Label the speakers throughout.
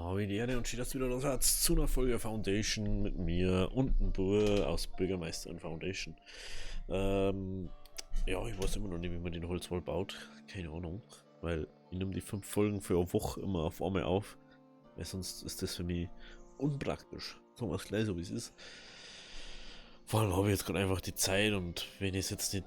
Speaker 1: Habe ich die Ehre und schön, dass du wieder da seid zu einer Folge Foundation mit mir und einem Bur aus Bürgermeister und Foundation. Ähm, ja, ich weiß immer noch nicht, wie man den Holzwall baut. Keine Ahnung. Weil ich nehme die 5 Folgen für eine Woche immer auf einmal auf. Weil sonst ist das für mich unpraktisch. Sagen wir es gleich so, wie es ist. Vor allem habe ich jetzt gerade einfach die Zeit und wenn ich es jetzt nicht,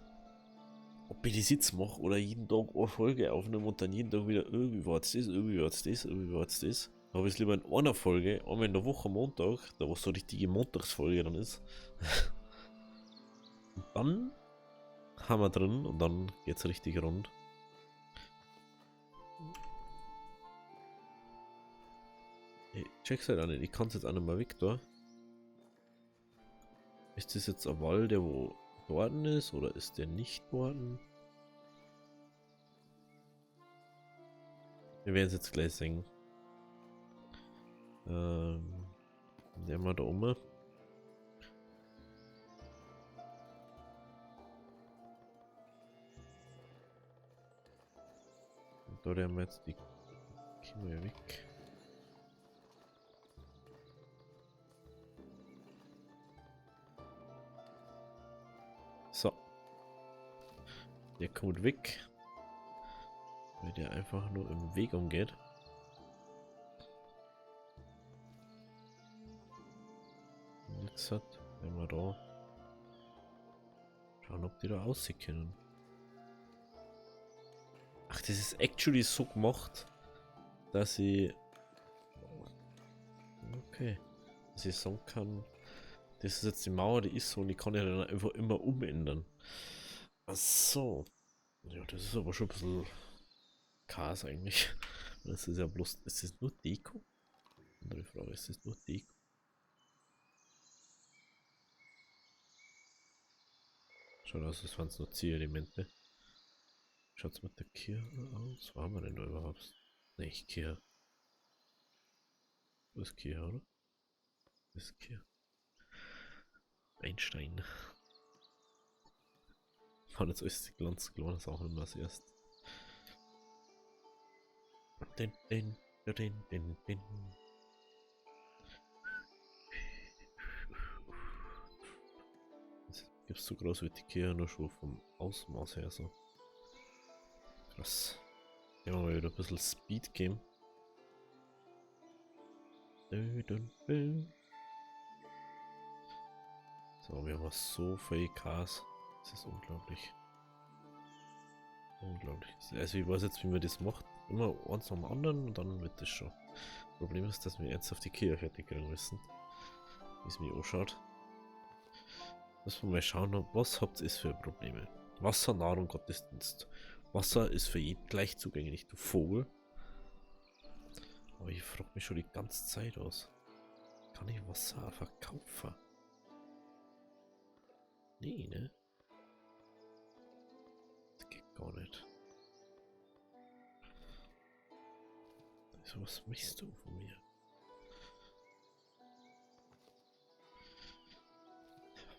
Speaker 1: ob ich die Sitz mache oder jeden Tag eine Folge aufnehme und dann jeden Tag wieder irgendwie war's das, irgendwie war's das, irgendwie war's das. Da habe ich es lieber in einer Folge, einmal in der Woche Montag, da was so eine richtige Montagsfolge dann ist. Und dann haben wir drin und dann geht's richtig rund. Ich check's halt auch nicht, ich kann es jetzt auch nicht mehr weg da. Ist das jetzt ein Wall, der wo worden ist oder ist der nicht worden? Wir werden es jetzt gleich sehen. Nehmen wir da oben. Und da haben wir jetzt die Kimme weg. So. Der kommt weg. Weil der einfach nur im Weg umgeht. Und jetzt hat, wenn wir da schauen, ob die da aussehen können. Ach, das ist actually so gemacht, dass ich. Okay. Dass ich sagen kann, das ist jetzt die Mauer, die ist so und ich kann ja dann einfach immer umändern. Ach so. Ja, das ist aber schon ein bisschen Chaos eigentlich. Das ist ja bloß. Ist das nur Deko? Andere Frage, ist das nur Deko? Schaut aus, als wären es nur Zielelemente. Schaut's mit der Kirche aus? Wo haben wir denn da überhaupt? Nicht Kirche. Wo ist Kirche, oder? Wo ist Kirche? Einstein. War jetzt alles die ganz klar, das auch immer das erste. Den, den, den, den, den. Das gibt's so groß wie die Kirche, nur schon vom Ausmaß her so. Krass. Nehmen wir mal wieder ein bisschen Speed geben. So, wir haben so viel Chaos. Das ist unglaublich. Unglaublich. Also ich weiß jetzt, wie man das macht. Immer eins nach dem anderen und dann wird das schon. Problem ist, dass wir jetzt auf die Kirche fertig kriegen müssen. Wie es mir anschaut. Müssen wir mal schauen, was habt ihr für Probleme. Wasser, Nahrung, Gottesdienst. Wasser ist für jeden gleich zugänglich, du Vogel. Aber ich frage mich schon die ganze Zeit aus. Kann ich Wasser verkaufen? Nee, ne? Das geht gar nicht. Also, was möchtest du von mir?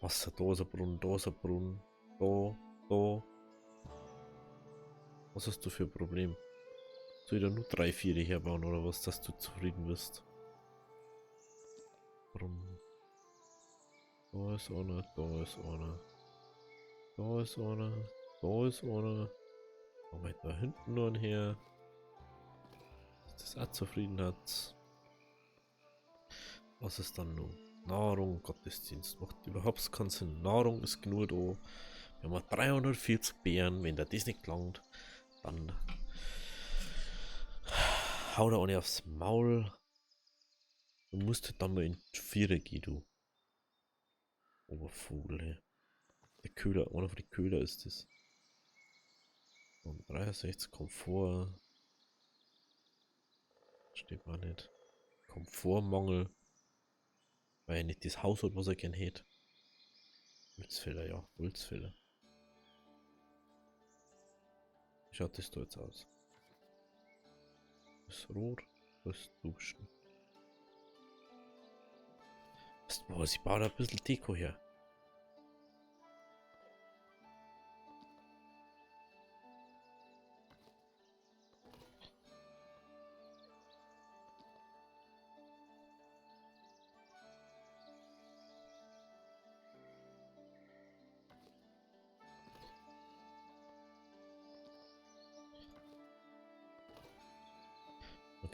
Speaker 1: Wasser, da ist ein Brunnen, da ist ein Brunnen, da. Was hast du für ein Problem? Soll ich da nur 3, 4 herbauen oder was, dass du zufrieden bist? Brunnen. Da ist einer, da ist einer. Da ist einer, da ist einer. Moment, da hinten noch ein her. Dass das auch zufrieden hat. Was ist dann noch? Nahrung, Gottesdienst. Macht überhaupt keinen Sinn. Nahrung ist genug da. Wir haben 340 Beeren. Wenn der das nicht langt, dann hau da eine aufs Maul. Du musst halt dann mal in die Vierer gehen, du. Obervogel, hey. Der Köder, einer von den Köder ist das. Und 63 Komfort. Steht mal nicht. Komfortmangel. Weil er nicht das Haus hat, was er gern hätte. Holzfäller, ja, Holzfäller. Wie schaut das da jetzt aus? Das ist rot, das ist duschen. Boah, ich baue da ein bisschen Deko her.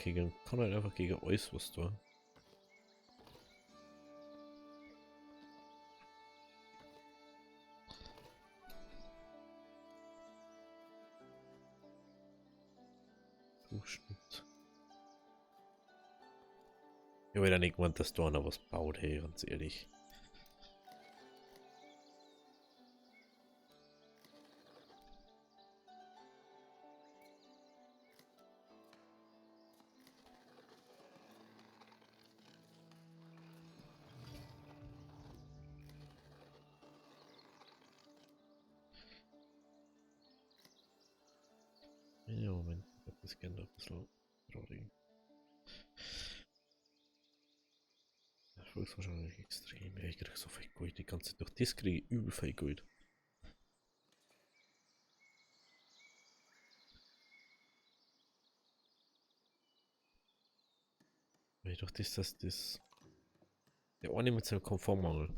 Speaker 1: kann halt einfach gegen alles was tun. Zuschnitt. Ich habe ja nicht gemeint, dass da noch was baut, hey, ganz ehrlich. Ja, Moment, ich hab das gerne ein bisschen traurig. Volkswahrscheinlich extrem. Ja, ich krieg so viel Geld. Die ganze Zeit durch das kriege ich übel viel Geld. Weil durch das, dass das. Der eine mit seinem Komfortmangel.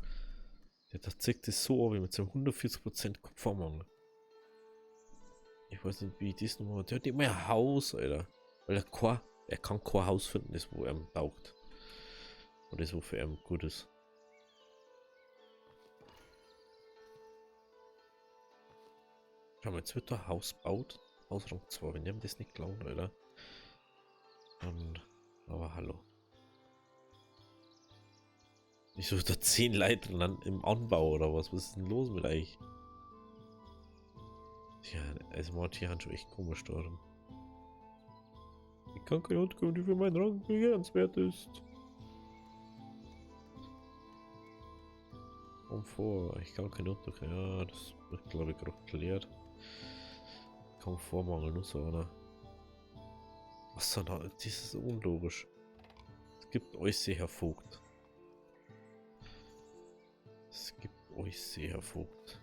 Speaker 1: Der zeigt das so ab, wie mit seinem 140% Komfortmangel. Ich weiß nicht, wie das nochmal. Der hat immer ein Haus, Alter. Weil er kann kein Haus finden, das wo er taugt. Und das wo für ihn gut ist. Schau mal, jetzt wird da ein Haus baut. Hausraum 2, wenn die haben das nicht glauben, Alter. Dann. Aber hallo. Wieso da 10 Leute dann im Anbau oder was? Was ist denn los mit euch? Ja, also manche haben schon echt komisch da. Ich kann keine Unterkunft, die für meinen Rang begehrenswert ist. Komfort, ich kann keine Unterkunft. Ja, das wird glaube ich gerade geklärt. Komfortmangel, nur so einer. Was denn da? Das ist unlogisch. Es gibt euch sehr Vogt. Es gibt euch sehr Vogt.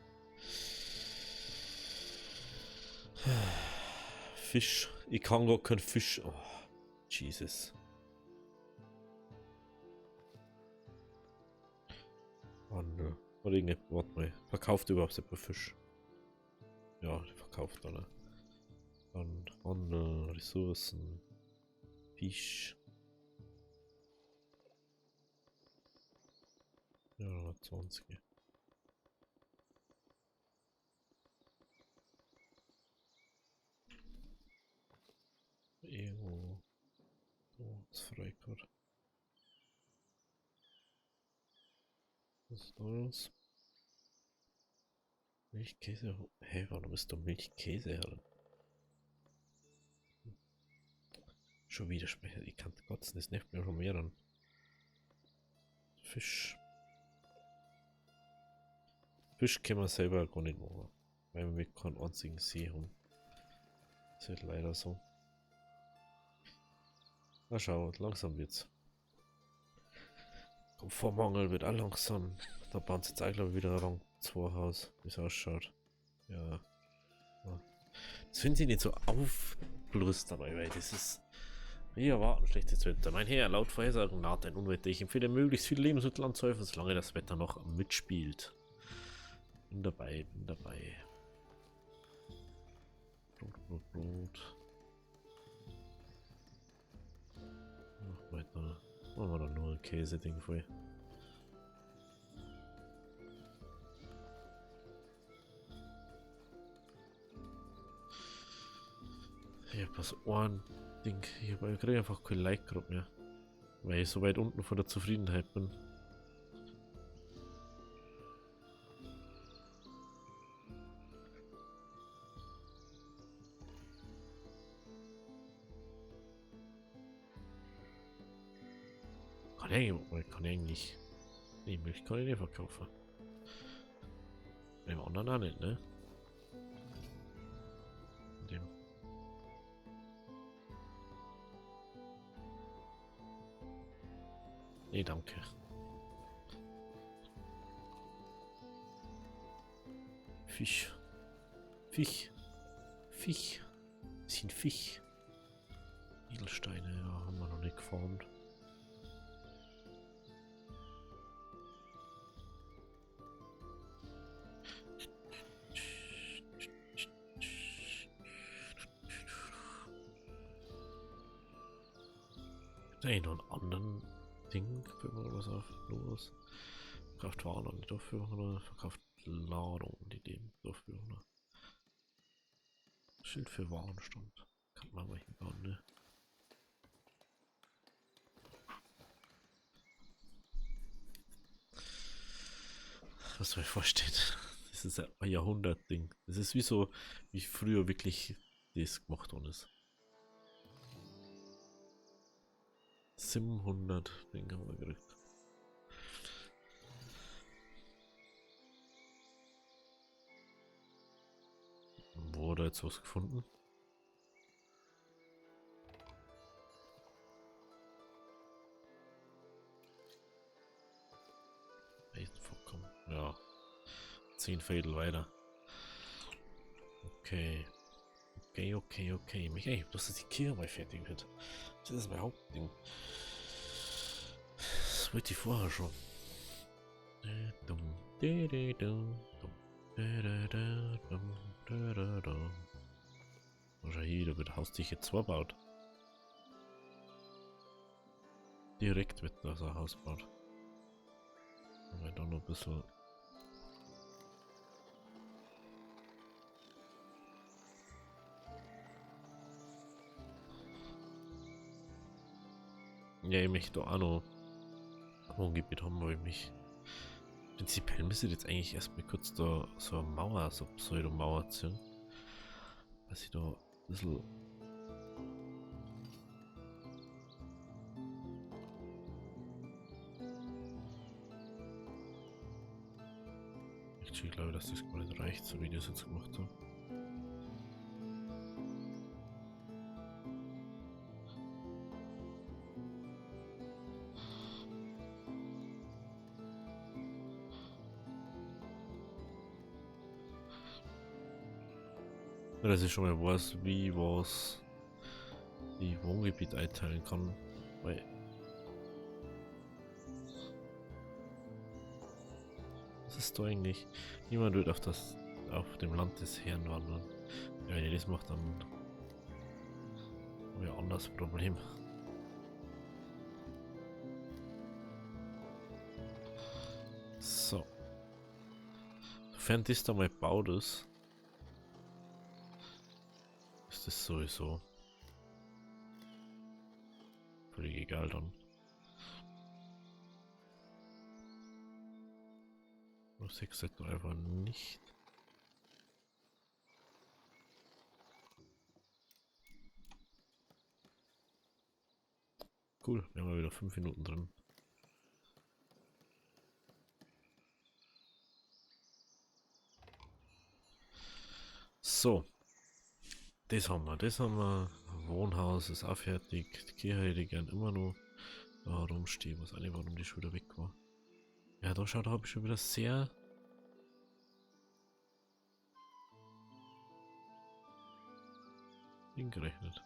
Speaker 1: Fisch. Ich kann gar keinen Fisch. Oh, Jesus. Handel. Oder irgendein, warte mal. Verkauft überhaupt jemand Fisch? Ja, verkauft alle. Dann Handel, Ressourcen, Fisch. Ja, 20. Irgendwo. So, ist frei gerade. Was ist das? Milchkäse. Hey, warum ist da Milchkäse her? Schon wieder sprechen. Ich kann kotzen, das nervt mir schon mehr an. Fisch. Fisch können wir selber gar nicht machen. Weil wir keinen einzigen See haben. Das ist halt leider so. Na schau, langsam wird's. Komfortmangel wird auch langsam. Da bauen sie jetzt auch glaube ich wieder ein Rang 2 Haus, wie es ausschaut. Ja. Das finden sie nicht so aufgelöst dabei, weil das ist. Wir erwarten schlechtes Wetter. Mein Herr, laut Vorhersagen naht ein Unwetter. Ich empfehle möglichst viel Lebensmittel anzuhäufen, solange das Wetter noch mitspielt. Bin dabei, bin dabei. Brot. Noch weiter. Machen wir doch nur ein Käse-Ding voll. Ich hab was Ohren-Ding. Ich kriege einfach kein Like gerade mehr. Weil ich so weit unten von der Zufriedenheit bin. Kann ich eigentlich. Nee, Milch kann ich nicht verkaufen. Dem anderen auch nicht, ne? Dem. Nee, danke. Fisch. Fisch. Sind Fisch. Edelsteine, ja, haben wir noch nicht geformt. Ein und anderen Ding fällt mir was auf. Los. Verkauft Waren an die Dorfbewohner, verkauft Ladung die dem Dorfbewohner. Schild für Warenstand. Kann man mal hinbauen, ne? Was soll ich vorstellen? Das ist ein Jahrhundert-Ding. Das ist wie so, wie früher wirklich das gemacht worden ist. 700 Ding haben wir gekriegt. Wo hat er jetzt was gefunden? Eisenvorkommen. Ja. 10 Fädel weiter. Okay. Okay. Michael, dass die Kirche mal fertig wird. Das ist mein Hauptding. Das wollte ich vorher schon. Wahrscheinlich, da wird Haus dich jetzt 2 baut. Direkt wird das ein Haus baut. Aber da noch ein bisschen. Ja, ich möchte auch noch Wohngebiet haben, weil ich mich. Prinzipiell müsste jetzt eigentlich erstmal kurz da so eine Mauer, so Pseudo-Mauer ziehen. Dass ich da ein bisschen. Ich glaube, dass das gar nicht reicht, so wie ich das jetzt gemacht habe. Dass ich schon mal weiß, wie was die Wohngebiet einteilen kann, weil was ist da eigentlich? Niemand wird auf dem Land des Herrn wandern. Ja, wenn ihr das macht, dann haben wir ein anderes Problem. So. Sofern das da mal baut ist das sowieso völlig egal dann. Nur 6 Sektor einfach nicht. Cool, wir haben wieder 5 Minuten drin. So. Das haben wir. Wohnhaus ist auch fertig. Die Kirche hätte ich gern immer noch da rumstehen, was eigentlich warum die schon wieder weg war. Ja, da schaut, da habe ich schon wieder sehr hingerechnet.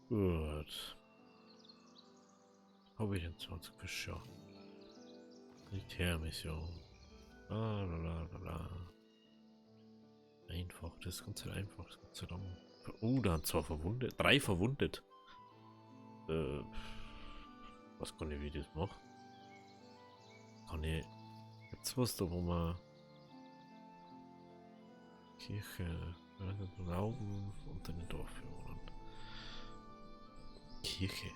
Speaker 1: Gut. Habe ich in 20 Fischer. Militärmission. Bla bla bla bla. Einfach, das ist ganz einfach, das Gott sei Dank. Da haben 2 verwundet, 3 verwundet. Was kann ich, wie ich das mache? Kann ich. Gibt's was da, wo man. Kirche, Glauben und den Dorfbewohnern. Kirche.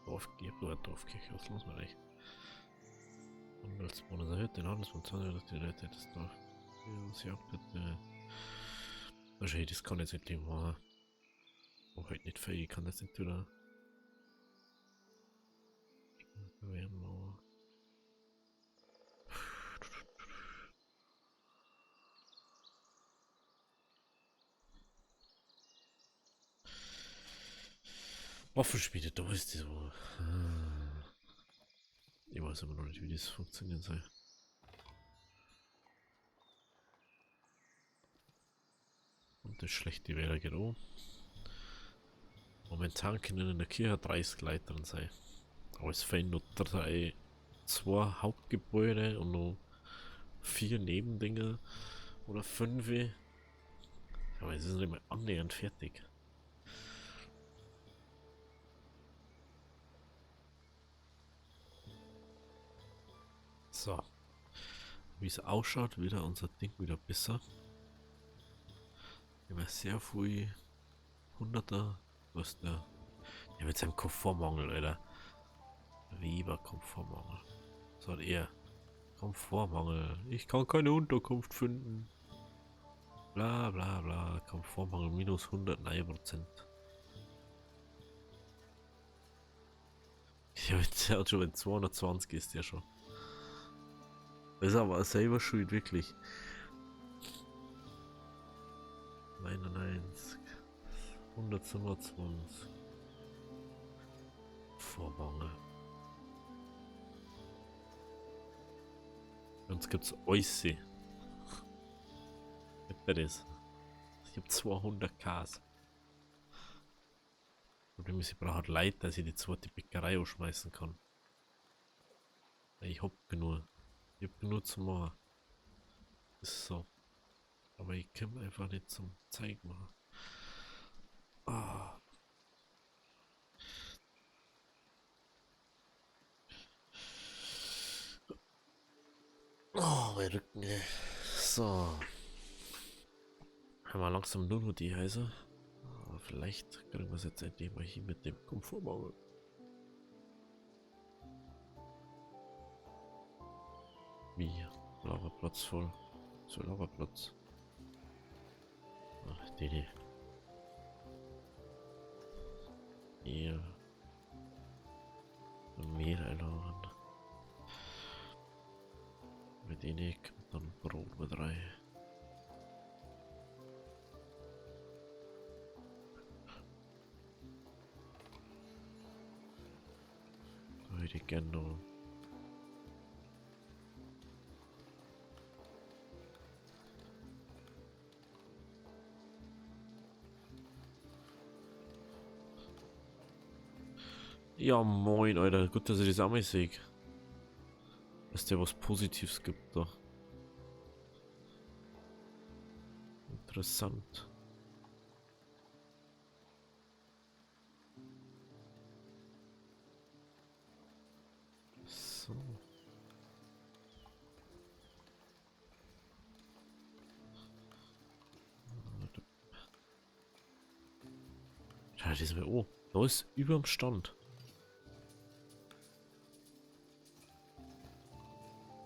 Speaker 1: Dorfkirche, was los mit euch? Handelsbonus erhöht den Handelsbonus, dass die Leute das Dorf. Sie auch bitte Wahrscheinlich, das kann jetzt nicht leben, aber halt nicht fähig, kann das nicht wieder. Wärmemauer. Waffenschmiede, da ist die so. Ich weiß aber noch nicht, wie das funktionieren soll. Und das schlechte Wetter geht auch. Momentan können in der Kirche 30 Leute drin sein. Aber es fehlen noch zwei Hauptgebäude und noch 4 Nebendinge oder 5. Aber es ist nicht mehr annähernd fertig. So. Wie es ausschaut, wieder unser Ding wieder besser. Wir haben sehr viel Hunderter, was der. Ja, mit seinem Komfortmangel, Alter. Weber Komfortmangel. So hat er. Komfortmangel. Ich kann keine Unterkunft finden. Bla bla bla. Komfortmangel minus 109%. Ja, der hat schon mit 220 ist der schon. Das ist aber selber schuld, wirklich. 99. 127. Vormangel. Uns gibt's Oisse. Gibt das? Es gibt 200 Ks. Problem ist, ich brauche halt Leute, dass ich die zweite Bäckerei ausschmeißen kann. Ich hab genug. Ich hab genug zu machen. Ist so. Aber ich komme einfach nicht zum Zeigen machen. Ah. Oh, mein Rücken, ey. So. Haben wir langsam nur noch die Häuser. Aber vielleicht kriegen wir es jetzt endlich mal hier mit dem Komfortmangel. Wie? Lagerplatz voll. So, Lagerplatz. Ach, die. Hier. Mehl einladen. Mit denen kommt dann Brot mit rein. Da hätte ich gerne noch. Ja, moin, Alter. Gut, dass ich das auch mal sehe. Dass der was Positives gibt da. Interessant. So. Ja, das ist mir. Oh, da ist überm Stand.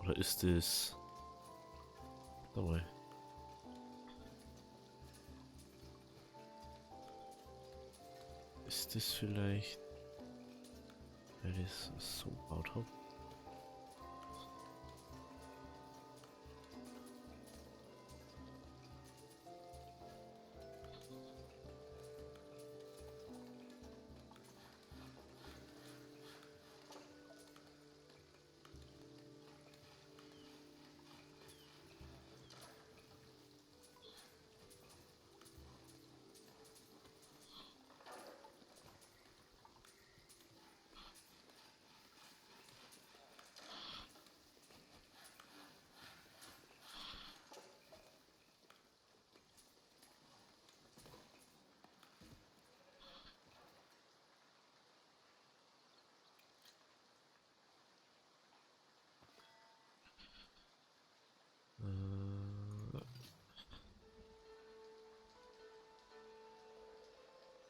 Speaker 1: Oder ist das. Warte mal. Ist das vielleicht. Weil ich es so gebaut habe?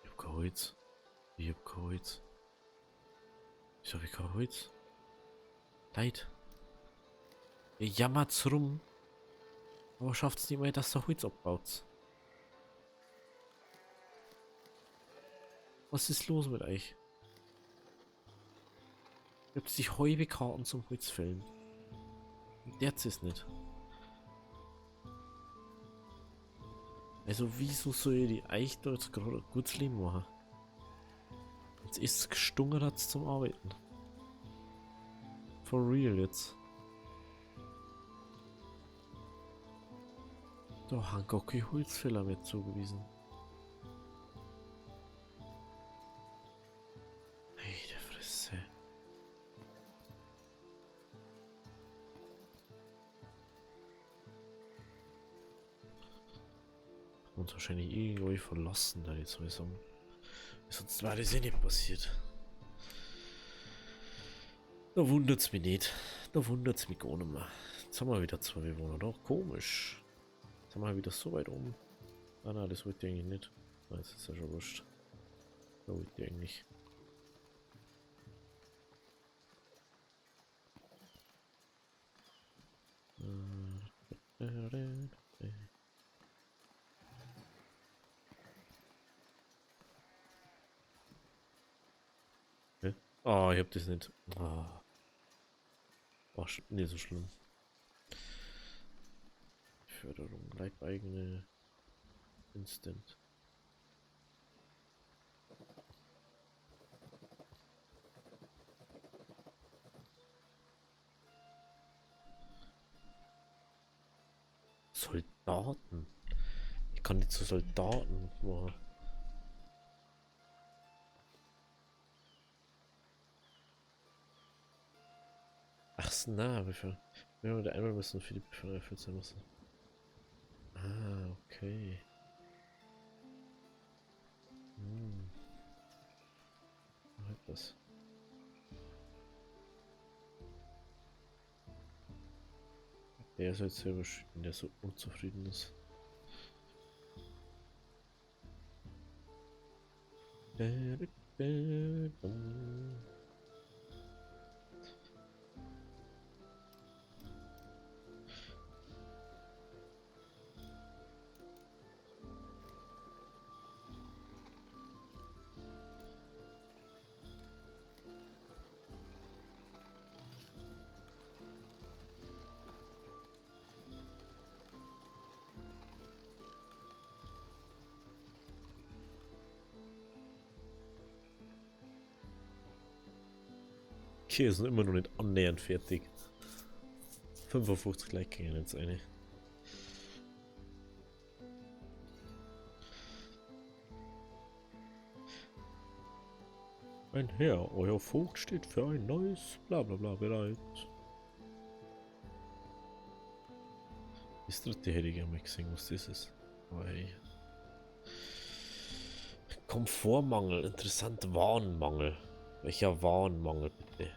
Speaker 1: Ich hab kein Holz. Ich hab kein Holz. Wieso hab ich kein Holz? Leid. Ihr jammert's rum. Aber schafft's nicht mehr, dass der Holz abbaut. Was ist los mit euch? Ihr habt die Heubekarten zum Holzfällen. Jetzt ist nicht. Also wieso soll ich die Eich da jetzt gerade ein gutes Leben machen? Jetzt ist es gestungen hat zum Arbeiten. For real jetzt. Da haben gar keine Holzfäller mehr zugewiesen. Meine Fresse. Und wahrscheinlich irgendwie verlassen, da jetzt sowieso. Sonst wäre das ja nicht passiert. Da wundert's mich nicht. Da wundert's mich gar nicht mehr. Jetzt haben wir wieder 2 Bewohner. Doch, komisch. Jetzt haben wir wieder so weit oben. Ah nein, das wollte ich eigentlich nicht. Nein, das ist ja schon wurscht. Da wollte ich eigentlich. Okay. Oh, ich hab das nicht. Ah. War nicht so schlimm. Förderung, Leibeigene. Instant. Soldaten. Ich kann nicht zu Soldaten machen. Ach so, na, wie viel? Wir haben einmal müssen für die Beförderung erfüllt sein müssen. Ah, okay. Hm. Halt das. Der ist halt selber schön, der so unzufrieden ist. Okay, sind immer noch nicht annähernd fertig. 55 gleich gehen jetzt eine. Mein Herr, euer Vogt steht für ein neues Blablabla bereit. Das dritte hätte ich gerne mal gesehen, was das ist. Aber hey. Komfortmangel, interessant, Warenmangel. Welcher Warenmangel bitte?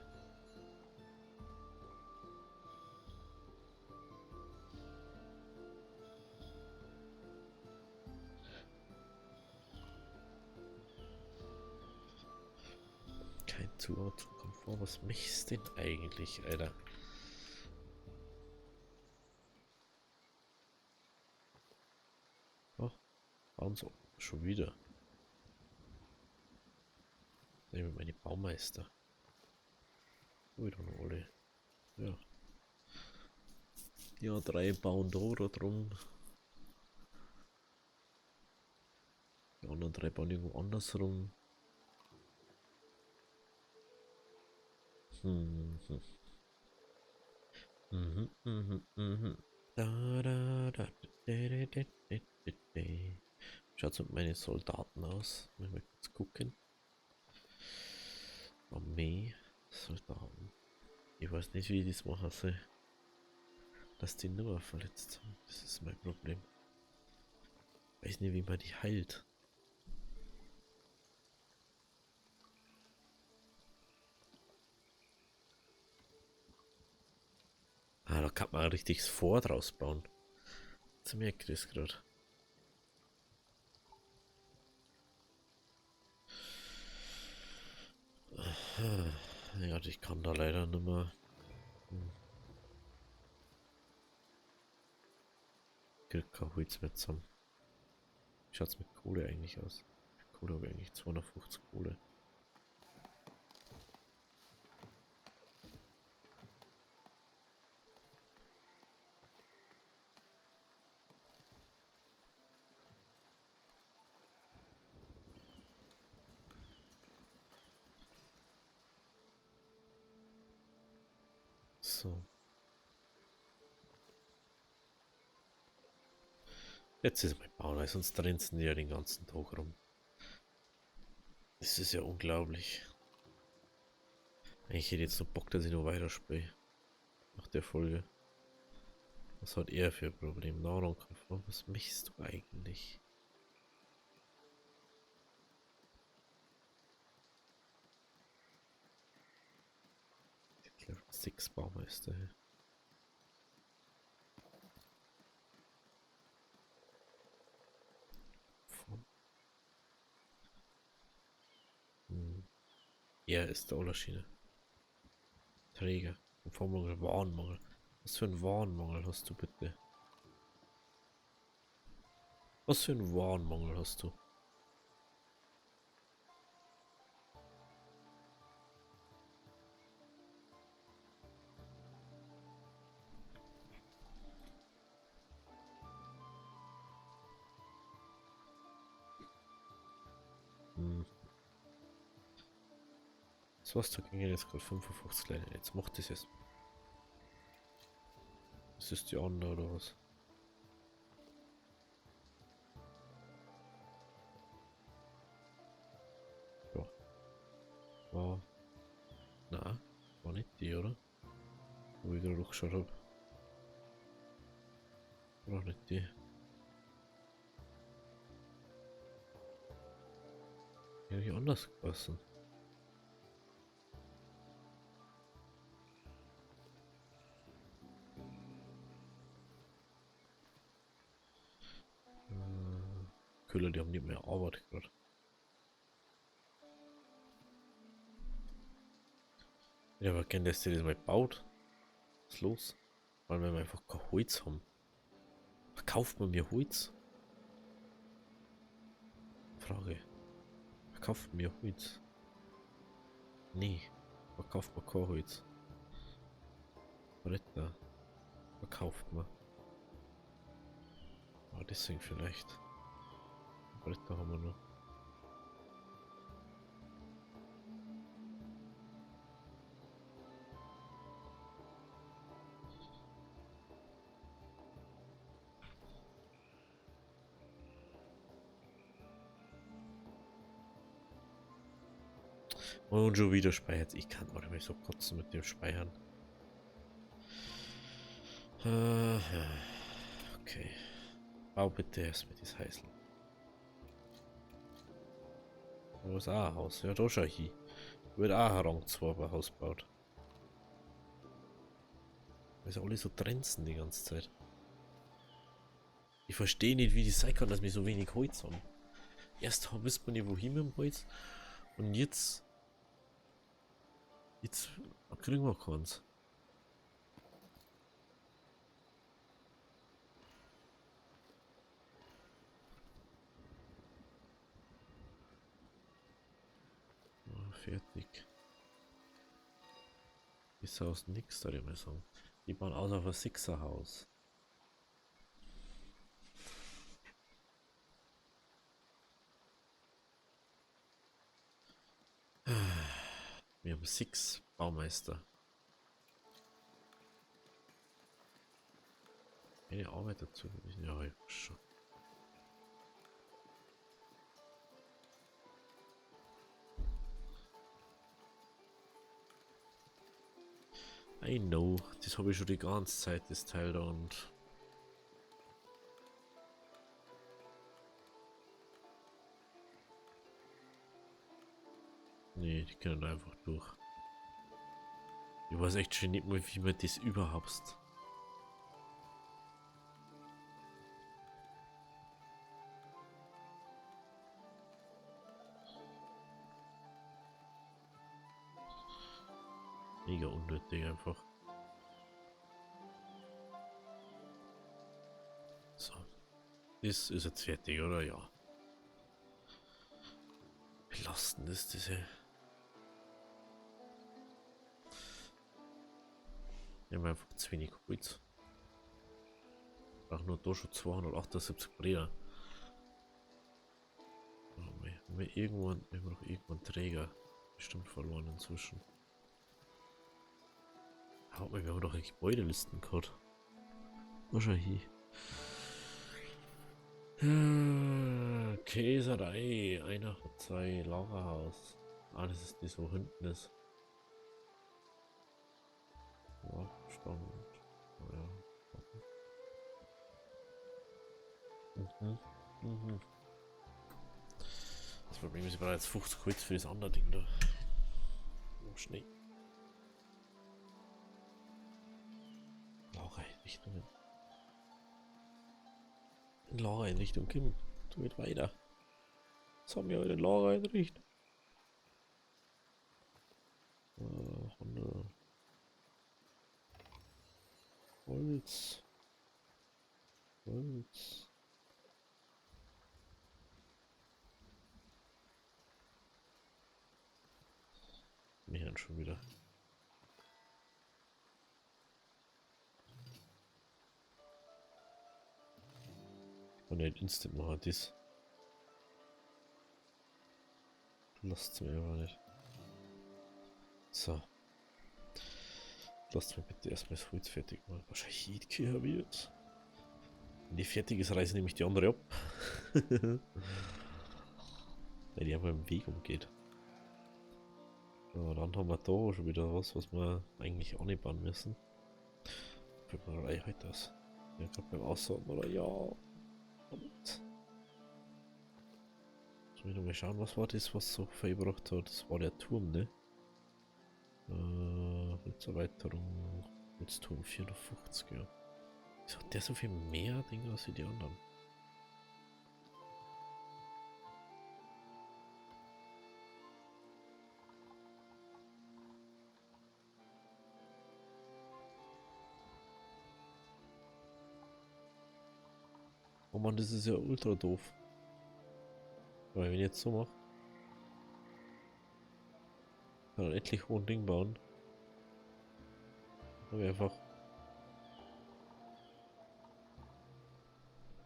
Speaker 1: Kein Zugang zu Komfort, was machst du denn eigentlich, Alter? Oh, warum so? Schon wieder. Nehmen wir meine Baumeister. Wieder noch alle. Ja. Ja, 3 bauen da oder drum. Die anderen 3 bauen irgendwo anders rum. Mhm. Mhm, mhm, mhm. Da, da, da, da, da, da, da, da. Schaut's mit meinen Soldaten aus? Mal kurz gucken. Armee, Soldaten. Ich weiß nicht, wie ich das machen soll. Dass die nur verletzt haben. Das ist mein Problem. Ich weiß nicht, wie man die heilt. Ah, da kann man ein richtiges Fort draus bauen. Jetzt merke ich das gerade. Ja, ich kann da leider nicht mehr. Krieg kein Holz mehr zusammen. Wie schaut's mit Kohle eigentlich aus? Kohle habe ich eigentlich? 250 Kohle. So. Jetzt ist mein Bauen, weil sonst trenzen die ja den ganzen Tag rum. Das ist ja unglaublich. Ich hätte jetzt noch Bock, dass ich noch weiterspiele. Nach der Folge. Was hat er für ein Problem? Nahrungskraft. Was mischst du eigentlich? Level 6 Baumeister. Er ist der Unterschied. Träger. Formel Warnmangel. Was für ein Warnmangel hast du bitte? Was für ein Warnmangel hast du? Hm. So was du ging jetzt gerade 55 kleine. Jetzt macht das jetzt. Ist das die andere oder was? Ja. War. Na, war nicht die, oder? Wo ich gerade durchgeschaut habe. War auch nicht die. Ja, die anders gepasst. Köhler, die haben nicht mehr Arbeit gerade. Ja, aber gern, dass der das mal baut. Was ist los? Weil wir einfach kein Holz haben. Verkauft man mir Holz? Frage. Verkauft mir Holz? Nee. Verkauft man kein Holz. Bretter. Verkauft man. Ah, deswegen vielleicht. Bretter haben wir noch. Und schon wieder speichert. Ich kann auch nicht mehr so kotzen mit dem Speichern. Okay. Bau bitte erst mit das Heißel. Wo ist auch ein Haus? Ja, da schau ich hin. Wird auch ein Rang 2 Haus gebaut. Weil sie alle so trenzen die ganze Zeit. Ich verstehe nicht, wie die sein kann, dass wir so wenig Holz haben. Erst wisst man nicht, wohin mit dem Holz. Und jetzt. Jetzt kriegen wir keins. Ja, fertig. Ist aus nix, da ich mal sagen. Die bauen aus auf ein Sixerhaus. Wir haben 6 Baumeister. Eine Arbeit dazu. Ja, schon. I know, das habe ich schon die ganze Zeit, das Teil da und. Nee, die können einfach durch. Ich weiß echt schon nicht mal, wie man das überhaupt. Mega unnötig einfach. So. Das ist jetzt fertig, oder? Ja. belastend ist diese. Ich habe einfach zu wenig Holz. Auch nur da schon 278 Bretter. Wenn wir noch irgendwann Träger bestimmt verloren inzwischen. Aber wir haben doch Gebäudelisten gehabt. Wahrscheinlich. Käserei, einer von zwei, Lagerhaus. Ah, das ist die so hinten ist. Ja, Stand. Oh, ja. Mhm. Mhm. Das Problem ist, ich brauche jetzt 50 Holz für das andere Ding da. Oh, Schnee. Lagereinrichtungen. Lagereinrichtung, Kim. Du geht weiter. Was haben wir heute in Lagereinrichtung? Handel. Holz. Holz. Mehr schon wieder. Ich kann nicht instant machen, das. Lasst mir aber nicht. So. Lasst mir bitte erstmal das Holz fertig machen. Wahrscheinlich Heatkey habe ich jetzt. Wenn die fertig ist, reiße nämlich die andere ab. Weil die einfach im Weg umgeht. So, dann haben wir da schon wieder was wir eigentlich auch nicht bauen müssen. Fällt mir gleich heute aus. Ja, gerade beim Aussagen oder ja. Und. Soll ich noch mal schauen, was war das, was so verbracht hat? Das war der Turm, ne? Holzerweiterung. Holzturm 450, ja. Wieso hat der so viel mehr Dinge als die anderen? Oh Mann, das ist ja ultra doof. Weil wenn ich jetzt so mache, kann er endlich hohen Ding bauen. Aber einfach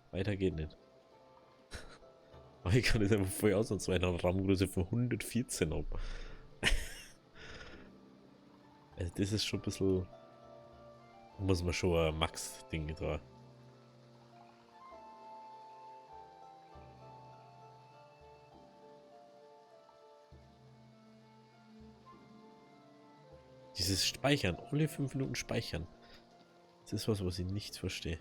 Speaker 1: weiter geht nicht. Aber ich kann das einfach voll aus und zwar eine RAM-Größe von 114 haben. Also das ist schon ein bisschen. Muss man schon ein Max-Ding da. Dieses Speichern, alle 5 Minuten speichern. Das ist was ich nicht verstehe.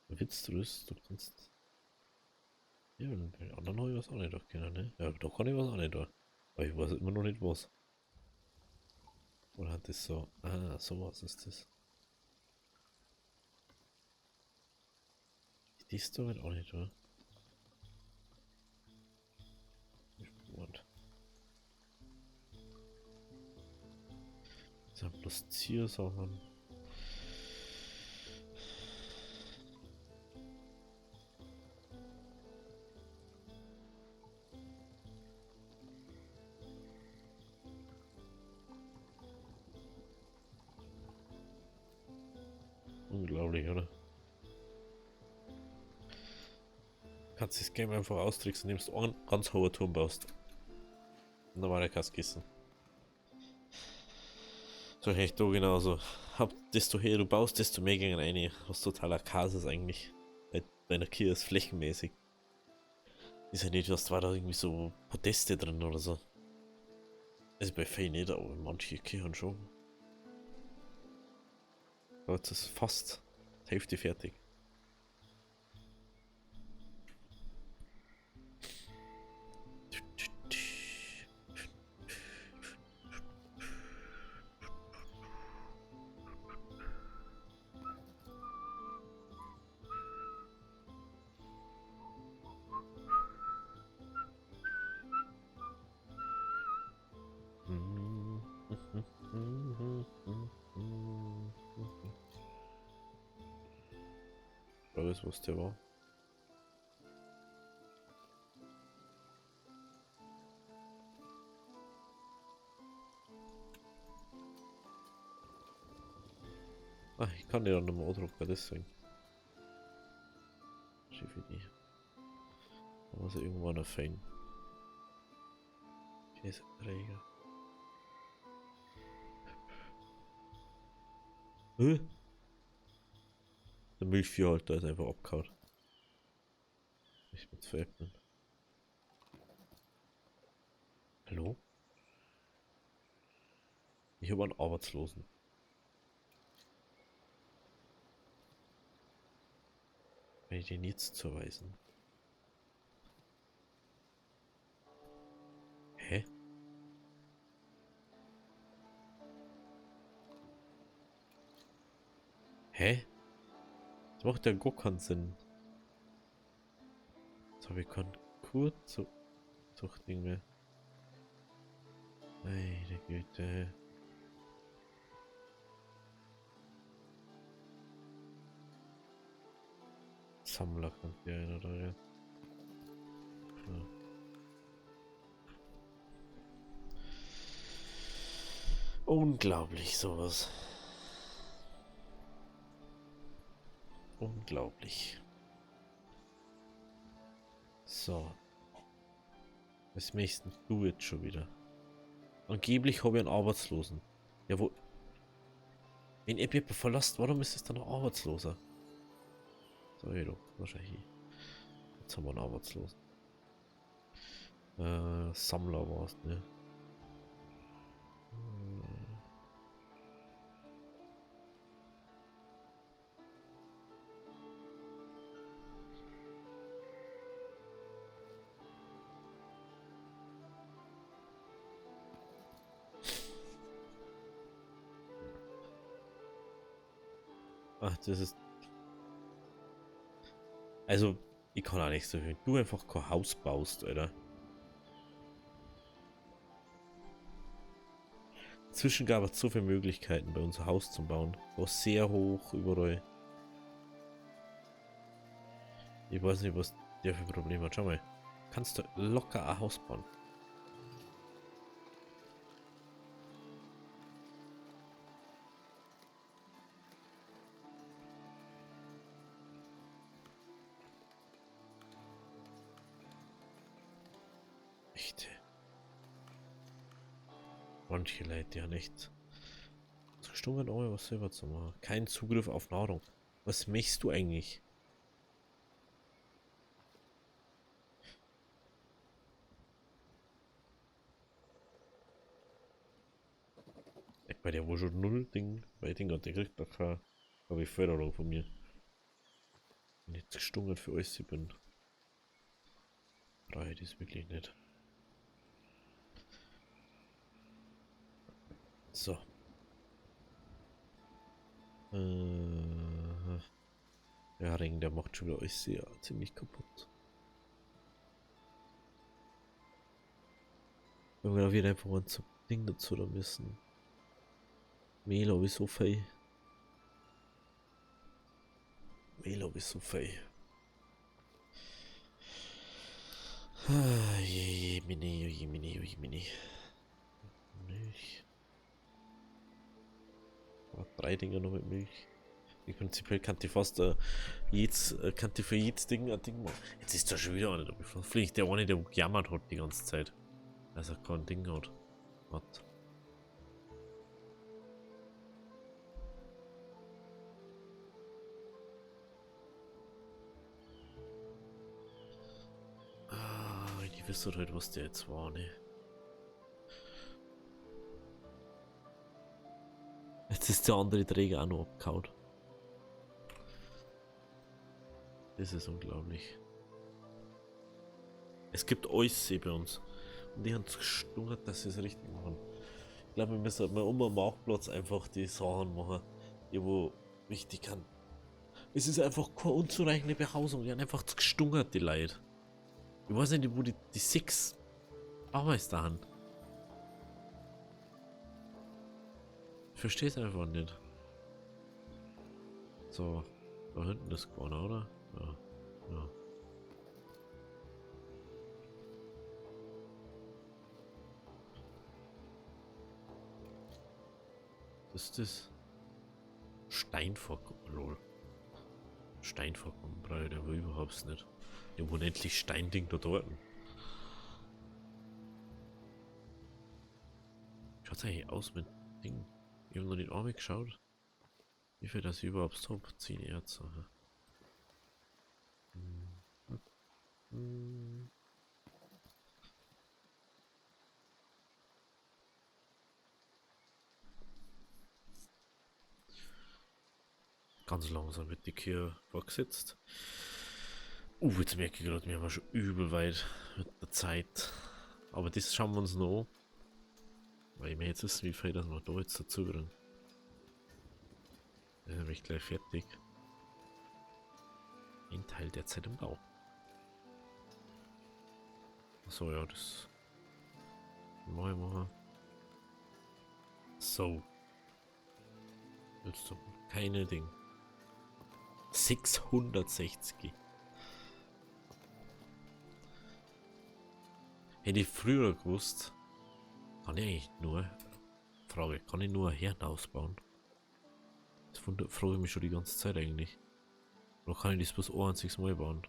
Speaker 1: Witz du das? Du kannst. Ja, bei den anderen habe ich was auch nicht durchkennen, ne? Ja, da kann ich was auch nicht durch. Aber ich weiß immer noch nicht was. Oder hat das so. Ah, sowas ist das. Die ist damit auch nicht, oder? Und. Das sind bloß Ziersachen. Unglaublich, oder? Kannst das Game einfach austricksen, indem du einen ganz hohen Turm baust. Normale Kaskissen. So echt da genauso. Desto höher du baust, desto mehr gegen eine. Was totaler Chaos ist eigentlich. Bei deiner Kirche ist flächenmäßig. Ist ja nicht, was war da irgendwie so Podeste drin oder so. Also bei Fey nicht, aber manche Kirchen schon. Aber jetzt ist fast die Hälfte fertig. Frage ist, was der war. Ah, ich kann den dann nicht mehr andrucken, deswegen. Schief Idee. Da muss er irgendwann erfängen. Käseträger. Der Milchviehhalter ist einfach abgehauen. Ich muss veräppeln. Hallo? Ich habe einen Arbeitslosen. Wenn ich den jetzt zuweisen. Hä? Hä? Das macht ja gar keinen Sinn. Jetzt habe ich keinen Kurzzuchtding mehr. Meine Güte. Sammler kommt hier einer da, ja. Klar. Unglaublich sowas. Unglaublich. So. Was möchtest du jetzt schon wieder? Angeblich habe ich einen Arbeitslosen. Ja, wo... Wenn ihr jemanden verlasst, warum ist es dann ein Arbeitsloser? So, ja, doch, wahrscheinlich. Jetzt haben wir einen Arbeitslosen. Sammler war es, ne? Ach, das ist... Also, ich kann auch nicht so viel. Du einfach kein Haus baust, Alter. Inzwischen gab es so viele Möglichkeiten, bei uns ein Haus zu bauen. War sehr hoch überall. Ich weiß nicht, was der für Probleme hat. Schau mal. Kannst du locker ein Haus bauen. Echt. Manche Leute ja nicht. Gestummt ohne was selber zu machen. Kein Zugriff auf Nahrung. Was möchtest du eigentlich? Bei der wohl schon null Ding. Weil Ding hat der kriegt doch keine, glaube ich, Förderung von mir. Wenn ich jetzt gestummt für euch sie bin. Brauche ich das wirklich nicht. So. Der Ring, der macht schon wieder alles sehr ziemlich kaputt. Wenn wir wieder einfach mal zum Ding dazu da müssen. Mehl habe ich so viel. Mehl habe ich so viel. Jemini, jemini, jemini. Milch. Drei Dinger noch mit Milch. Im Prinzip kann die fast kann die für jedes Ding ein Ding machen. Jetzt ist da schon wieder einer da. Vielleicht der eine, der gejammert hat die ganze Zeit. Also kein Ding hat. Was? Ah, ich wüsste halt, was der jetzt war, ne? Jetzt ist der andere Träger auch noch abgehauen. Das ist unglaublich. Es gibt alles bei uns. Und die haben es gestungert, dass sie es richtig machen. Ich glaube, wir müssen mal um den Marktplatz einfach die Sachen machen, die wo wichtig kann. Es ist einfach keine unzureichende Behausung. Die haben einfach gestungert, die Leute. Ich weiß nicht, wo die 6 Baumeister haben. Ich verstehe es einfach nicht. So. Da hinten ist keiner, oder? Ja. Ja. Das ist das. Steinvorkommen, lol. Steinvorkommen brauche ich aber überhaupt nicht. Ja, unendlich Steinding da dort. Schaut's eigentlich aus mit Ding? Ich habe noch nicht einmal geschaut, wie viel das überhaupt habe. 10 Erz. Aha. Hm. Ganz langsam wird die Kür vorgesetzt. Jetzt merke ich gerade, wir haben schon übel weit mit der Zeit. Aber das schauen wir uns noch an. Weil ich mir jetzt wissen, wie viel das wir da jetzt dazu kriegen. Dann bin ich gleich fertig. Ein Teil derzeit im Bau. Achso, ja, das mache ich mal. So. Jetzt so keine Ding. 660. Hätte ich früher gewusst, kann ich eigentlich nur. Frage, kann ich nur ein Herd ausbauen? Das frage ich mich schon die ganze Zeit eigentlich. Oder kann ich das bloß ein einziges Mal bauen?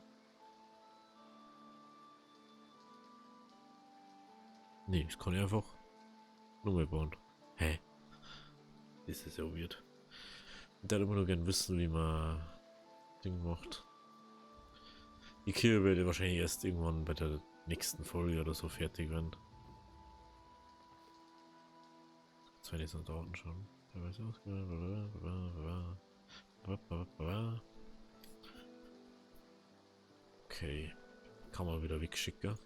Speaker 1: Nee, das kann ich einfach nur mal bauen. Hä? Das ist ja weird. Ich würde immer nur gerne wissen, wie man Ding macht. Die Kirche werde wahrscheinlich erst irgendwann bei der nächsten Folge oder so fertig werden. Jetzt werde ich es da unten schauen. Okay. Kann man wieder wegschicken.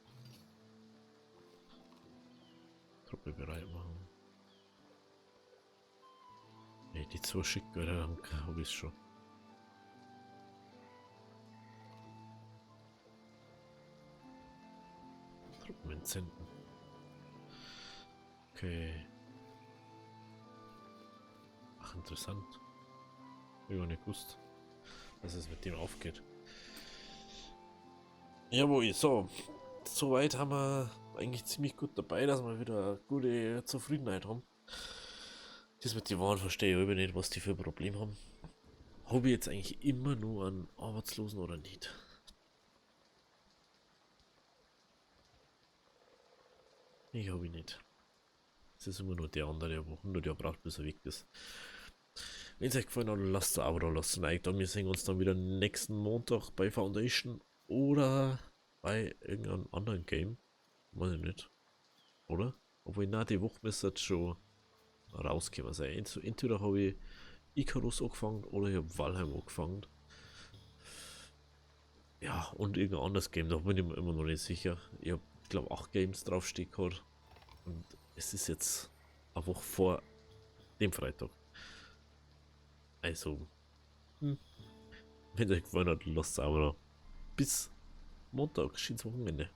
Speaker 1: Truppe bereit machen. Wenn ich die zwei schicke, dann habe ich es schon. Truppen entsenden. Okay. Ach, interessant. Ich habe nicht gewusst, dass es mit dem aufgeht. Jawohl, so. Soweit haben wir eigentlich ziemlich gut dabei, dass wir wieder gute Zufriedenheit haben. Das mit den Waren verstehe ich aber nicht, was die für ein Problem haben. Habe ich jetzt eigentlich immer nur einen Arbeitslosen oder nicht? Ich habe ihn nicht. Es ist immer nur der andere, der 100 Jahre braucht, bis er weg ist. Wenn es euch gefallen hat, lasst ein Abo da, lasst ein Like da. Wir sehen uns dann wieder nächsten Montag bei Foundation oder bei irgendeinem anderen Game. Weiß ich nicht. Oder? Obwohl, na, die Woche müsste jetzt schon rauskommen sein. Entweder habe ich Icarus angefangen oder ich habe Valheim angefangen. Ja, und irgendein anderes Game, da bin ich mir immer noch nicht sicher. Ich habe, glaube 8 Games draufstehen gehabt. Und es ist jetzt eine Woche vor dem Freitag. Also, wenn es euch gefallen hat, lasst es aber noch. Bis Montag, schönes Wochenende.